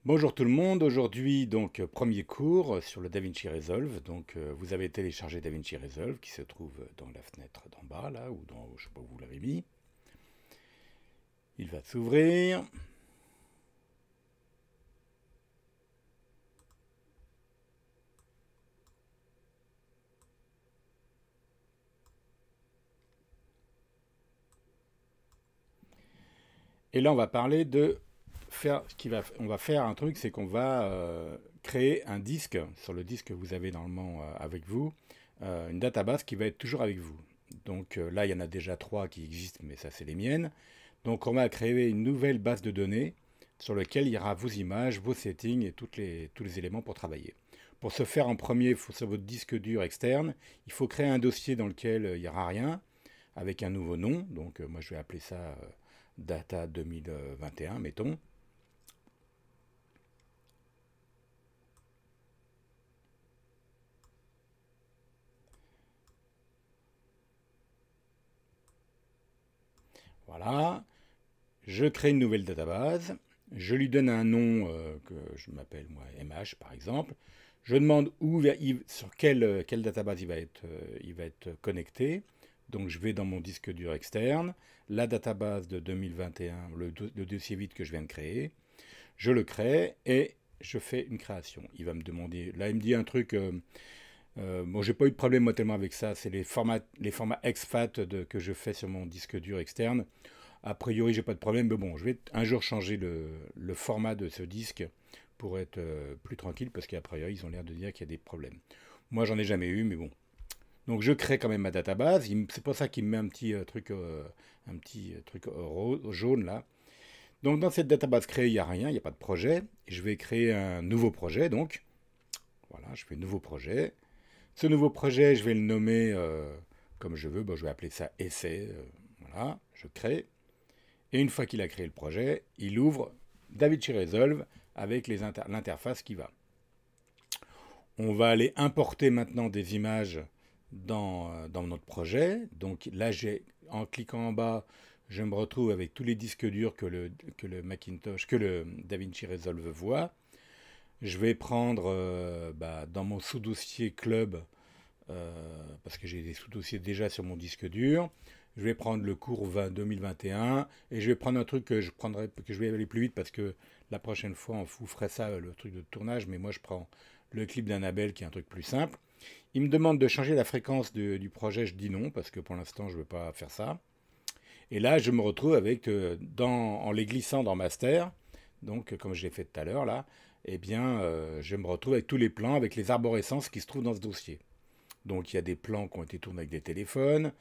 Bonjour tout le monde, aujourd'hui donc premier cours sur le DaVinci Resolve. Donc vous avez téléchargé DaVinci Resolve qui se trouve dans la fenêtre d'en bas là, ou dans, je sais pas où vous l'avez mis. Il va s'ouvrir. Et là on va parler de faire, on va faire un truc, c'est qu'on va créer un disque sur le disque que vous avez normalement avec vous, une database qui va être toujours avec vous. Donc là il y en a déjà trois qui existent, mais ça c'est les miennes. Donc on va créer une nouvelle base de données sur laquelle il y aura vos images, vos settings et tous les éléments pour travailler. Pour ce faire en premier, sur votre disque dur externe, il faut créer un dossier dans lequel il n'y aura rien, avec un nouveau nom. Donc moi je vais appeler ça Data 2021, mettons. Voilà. Je crée une nouvelle database. Je lui donne un nom que je m'appelle moi MH par exemple. Je demande sur quelle database il va être connecté. Donc je vais dans mon disque dur externe, la database de 2021, le dossier vide que je viens de créer. Je le crée et je fais une création. Il va me demander, là il me dit un truc, bon j'ai pas eu de problème moi tellement avec ça, c'est les formats exFAT que je fais sur mon disque dur externe. A priori, j'ai pas de problème, mais bon, je vais un jour changer le format de ce disque pour être plus tranquille, parce qu'à priori, ils ont l'air de dire qu'il y a des problèmes. Moi, j'en ai jamais eu, mais bon. Donc, je crée quand même ma database. C'est pour ça qu'il me met un petit truc jaune là. Donc, dans cette database créée, il n'y a rien, il n'y a pas de projet. Je vais créer un nouveau projet, donc. Voilà, je fais nouveau projet. Ce nouveau projet, je vais le nommer comme je veux. Bon, je vais appeler ça essai. Voilà, je crée. Et une fois qu'il a créé le projet, il ouvre DaVinci Resolve avec l'interface qui va. On va aller importer maintenant des images dans notre projet. Donc là, en cliquant en bas, je me retrouve avec tous les disques durs que le Macintosh, que le DaVinci Resolve voit. Je vais prendre dans mon sous-dossier club, parce que j'ai des sous-dossiers déjà sur mon disque dur. Je vais prendre le cours 2021 et je vais prendre un truc que je vais aller plus vite parce que la prochaine fois on vous ferait ça, le truc de tournage, mais moi je prends le clip d'Annabelle qui est un truc plus simple. Il me demande de changer la fréquence du projet, je dis non parce que pour l'instant je ne veux pas faire ça. Et là je me retrouve avec, en les glissant dans Master, donc comme je l'ai fait tout à l'heure là, eh bien je me retrouve avec tous les plans, avec les arborescences qui se trouvent dans ce dossier. Donc il y a des plans qui ont été tournés avec des téléphones,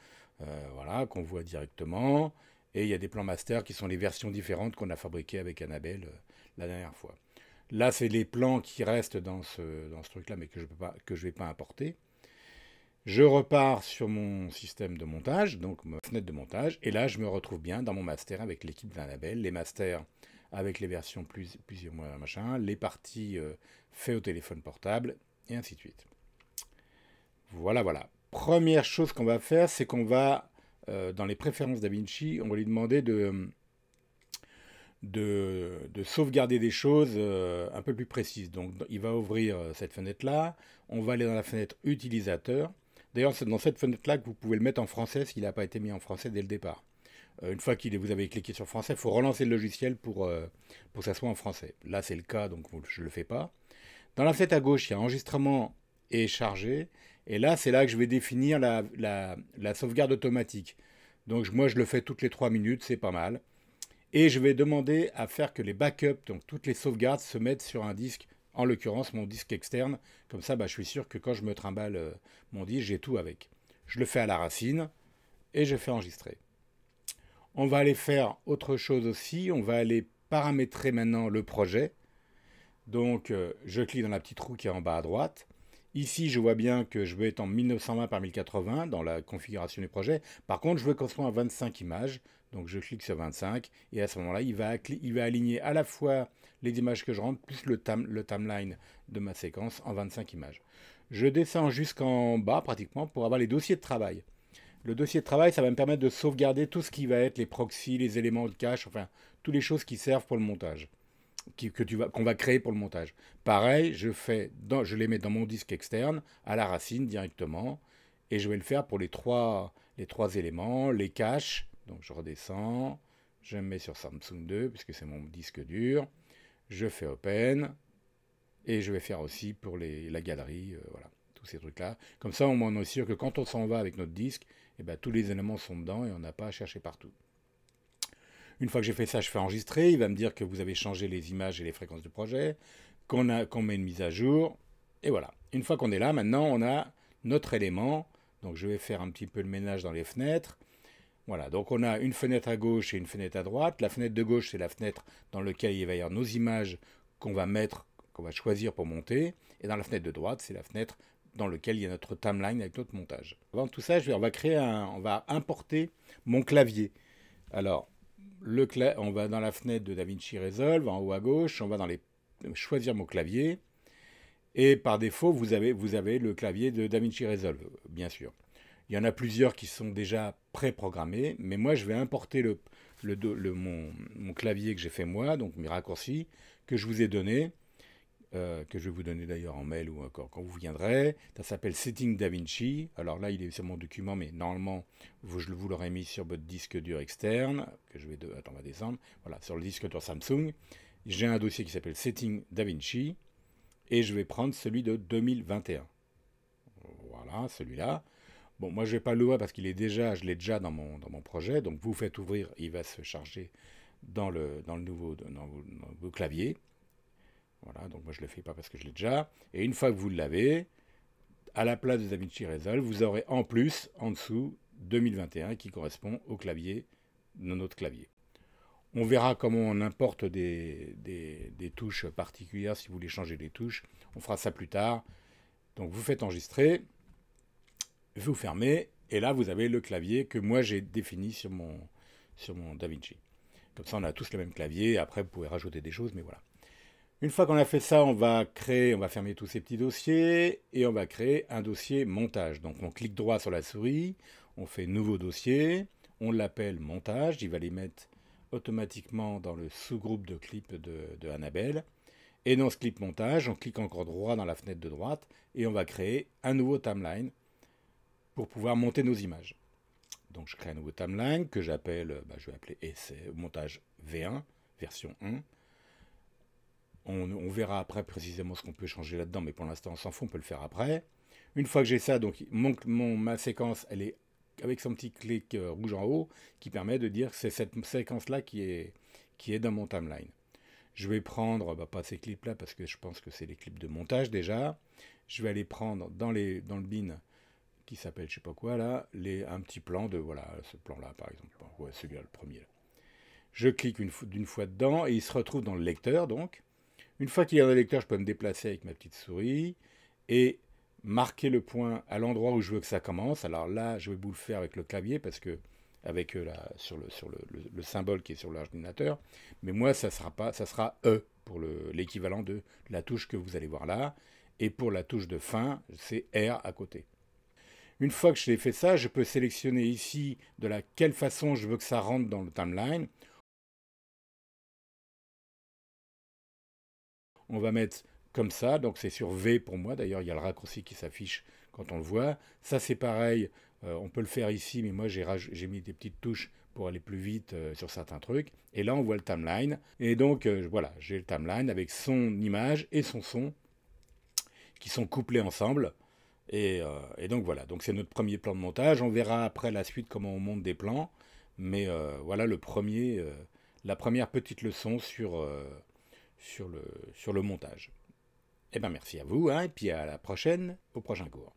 voilà, qu'on voit directement. Et il y a des plans master qui sont les versions différentes qu'on a fabriquées avec Annabelle la dernière fois. Là, c'est les plans qui restent dans ce truc-là, mais que je vais pas importer. Je repars sur mon système de montage, donc ma fenêtre de montage, et là, je me retrouve bien dans mon master avec l'équipe d'Annabelle, les masters avec les versions plusieurs mois machin, les parties faites au téléphone portable, et ainsi de suite. Voilà, voilà. Première chose qu'on va faire, c'est qu'on va, dans les préférences DaVinci, on va lui demander de sauvegarder des choses un peu plus précises. Donc, il va ouvrir cette fenêtre-là. On va aller dans la fenêtre utilisateur. D'ailleurs, c'est dans cette fenêtre-là que vous pouvez le mettre en français s'il n'a pas été mis en français dès le départ. Une fois que vous avez cliqué sur français, il faut relancer le logiciel pour que ça soit en français. Là, c'est le cas, donc je ne le fais pas. Dans la fenêtre à gauche, il y a enregistrement et chargé. Et là, c'est là que je vais définir la sauvegarde automatique. Donc moi, je le fais toutes les 3 minutes, c'est pas mal. Et je vais demander à faire que les backups, donc toutes les sauvegardes, se mettent sur un disque, en l'occurrence mon disque externe. Comme ça, je suis sûr que quand je me trimballe mon disque, j'ai tout avec. Je le fais à la racine et je fais enregistrer. On va aller faire autre chose aussi. On va aller paramétrer maintenant le projet. Donc, je clique dans la petite roue qui est en bas à droite. Ici, je vois bien que je veux être en 1920 par 1080 dans la configuration du projet. Par contre, je veux qu'on soit en 25 images. Donc, je clique sur 25. Et à ce moment-là, il va aligner à la fois les images que je rentre, plus le timeline de ma séquence en 25 images. Je descends jusqu'en bas, pratiquement, pour avoir les dossiers de travail. Le dossier de travail, ça va me permettre de sauvegarder tout ce qui va être les proxys, les éléments de cache, enfin, toutes les choses qui servent pour le montage. qu'on va créer pour le montage. Pareil, je les mets dans mon disque externe, à la racine directement, et je vais le faire pour les trois éléments, les caches. Donc je redescends, je me mets sur Samsung 2, puisque c'est mon disque dur, je fais Open, et je vais faire aussi pour la galerie, voilà, tous ces trucs-là. Comme ça, on est sûr que quand on s'en va avec notre disque, eh ben, tous les éléments sont dedans et on n'a pas à chercher partout. Une fois que j'ai fait ça, je fais enregistrer. Il va me dire que vous avez changé les images et les fréquences du projet, qu'on met une mise à jour. Et voilà. Une fois qu'on est là, maintenant, on a notre élément. Donc, je vais faire un petit peu le ménage dans les fenêtres. Voilà. Donc, on a une fenêtre à gauche et une fenêtre à droite. La fenêtre de gauche, c'est la fenêtre dans laquelle il va y avoir nos images qu'on va mettre, qu'on va choisir pour monter. Et dans la fenêtre de droite, c'est la fenêtre dans laquelle il y a notre timeline avec notre montage. Avant tout ça, on va importer mon clavier. Alors, on va dans la fenêtre de DaVinci Resolve, en haut à gauche, on va choisir mon clavier, et par défaut, vous avez le clavier de DaVinci Resolve, bien sûr. Il y en a plusieurs qui sont déjà préprogrammés, mais moi, je vais importer mon clavier que j'ai fait moi, donc mes raccourcis, que je vous ai donné, que je vais vous donner d'ailleurs en mail ou encore quand vous viendrez. Ça s'appelle Setting DaVinci. Alors là, il est sur mon document, mais normalement, je vous l'aurai mis sur votre disque dur externe, que je vais attends, on va descendre. Voilà, sur le disque dur Samsung. J'ai un dossier qui s'appelle Setting DaVinci et je vais prendre celui de 2021. Voilà, celui-là. Bon, moi, je ne vais pas l'ouvrir parce je l'ai déjà dans mon projet. Donc, vous faites ouvrir, il va se charger dans vos claviers. Voilà, donc moi je ne le fais pas parce que je l'ai déjà. Et une fois que vous l'avez, à la place de DaVinci Resolve, vous aurez en plus, en dessous, 2021 qui correspond au clavier, de notre clavier. On verra comment on importe des touches particulières si vous voulez changer les touches. On fera ça plus tard. Donc vous faites enregistrer, vous fermez, et là vous avez le clavier que moi j'ai défini sur mon DaVinci. Comme ça on a tous le même clavier, après vous pouvez rajouter des choses, mais voilà. Une fois qu'on a fait ça, on va fermer tous ces petits dossiers et on va créer un dossier montage. Donc on clique droit sur la souris, on fait nouveau dossier, on l'appelle montage, il va les mettre automatiquement dans le sous-groupe de clips de Annabelle. Et dans ce clip montage, on clique encore droit dans la fenêtre de droite et on va créer un nouveau timeline pour pouvoir monter nos images. Donc je crée un nouveau timeline que je vais appeler montage V1, version 1. On verra après précisément ce qu'on peut changer là-dedans, mais pour l'instant on s'en fout, on peut le faire après. Une fois que j'ai ça, donc ma séquence, elle est avec son petit clic rouge en haut, qui permet de dire que c'est cette séquence-là qui est dans mon timeline. Je vais prendre, pas ces clips-là, parce que je pense que c'est les clips de montage déjà. Je vais aller prendre dans le bin, qui s'appelle je sais pas quoi là, un petit plan de, voilà, ce plan-là par exemple, ouais, celui-là, le premier. Là. Je clique d'une fois dedans, et il se retrouve dans le lecteur, donc. Une fois qu'il est dans le lecteur, je peux me déplacer avec ma petite souris et marquer le point à l'endroit où je veux que ça commence. Alors là, je vais vous le faire avec le clavier parce que avec sur le symbole qui est sur l'ordinateur. Mais moi, ça sera E pour l'équivalent de la touche que vous allez voir là. Et pour la touche de fin, c'est R à côté. Une fois que j'ai fait ça, je peux sélectionner ici de quelle façon je veux que ça rentre dans le timeline. On va mettre comme ça, donc c'est sur V pour moi, d'ailleurs il y a le raccourci qui s'affiche quand on le voit. Ça c'est pareil, on peut le faire ici, mais moi j'ai mis des petites touches pour aller plus vite sur certains trucs. Et là on voit le timeline, et donc voilà, j'ai le timeline avec son image et son son qui sont couplés ensemble. Et donc voilà, donc c'est notre premier plan de montage. On verra après la suite comment on monte des plans, mais voilà la première petite leçon sur le montage. Eh bien merci à vous, hein, et puis à la prochaine, au prochain cours.